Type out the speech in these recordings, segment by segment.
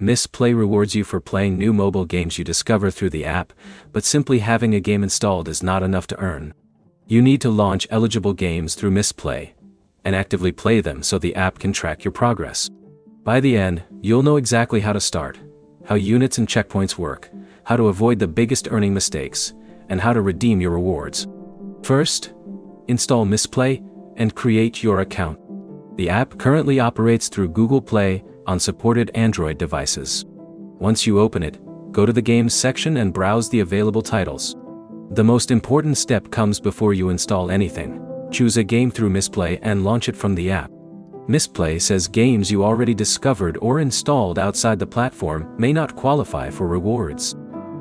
Mistplay rewards you for playing new mobile games you discover through the app, but simply having a game installed is not enough to earn. You need to launch eligible games through Mistplay and actively play them so the app can track your progress. By the end, you'll know exactly how to start, how units and checkpoints work, how to avoid the biggest earning mistakes, and how to redeem your rewards. First, install Mistplay and create your account. The app currently operates through Google Play on supported Android devices. Once you open it, go to the Games section and browse the available titles. The most important step comes before you install anything. Choose a game through Mistplay and launch it from the app. Mistplay says games you already discovered or installed outside the platform may not qualify for rewards.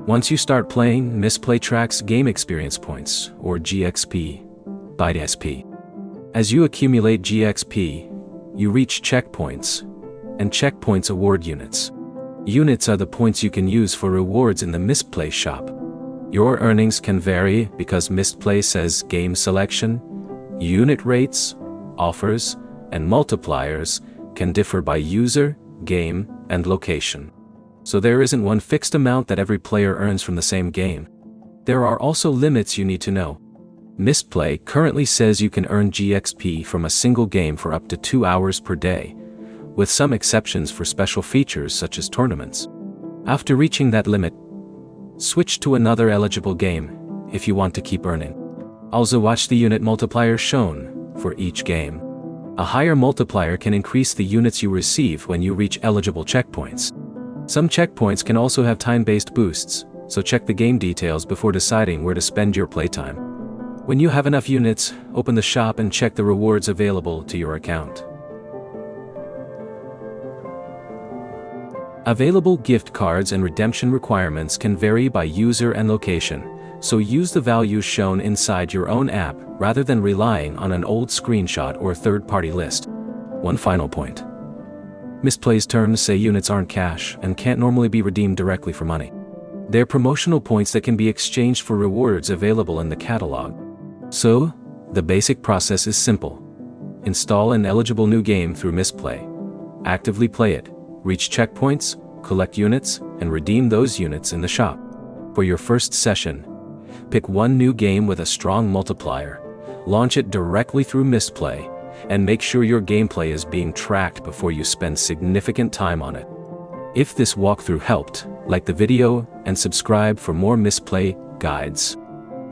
Once you start playing, Mistplay tracks game experience points, or GXP, by SP. As you accumulate GXP, you reach checkpoints, and checkpoints award units. Units are the points you can use for rewards in the Mistplay shop. Your earnings can vary because Mistplay says game selection, unit rates, offers, and multipliers can differ by user, game, and location. So there isn't one fixed amount that every player earns from the same game. There are also limits you need to know. Mistplay currently says you can earn GXP from a single game for up to 2 hours per day, with some exceptions for special features such as tournaments. After reaching that limit, switch to another eligible game if you want to keep earning. Also watch the unit multiplier shown for each game. A higher multiplier can increase the units you receive when you reach eligible checkpoints. Some checkpoints can also have time-based boosts, so check the game details before deciding where to spend your playtime. When you have enough units, open the shop and check the rewards available to your account. Available gift cards and redemption requirements can vary by user and location, so use the values shown inside your own app rather than relying on an old screenshot or third-party list. One final point. Mistplay's terms say units aren't cash and can't normally be redeemed directly for money. They're promotional points that can be exchanged for rewards available in the catalog. So, the basic process is simple. Install an eligible new game through Mistplay. Actively play it, reach checkpoints, collect units, and redeem those units in the shop. For your first session, pick one new game with a strong multiplier, launch it directly through Mistplay, and make sure your gameplay is being tracked before you spend significant time on it. If this walkthrough helped, like the video and subscribe for more Mistplay guides.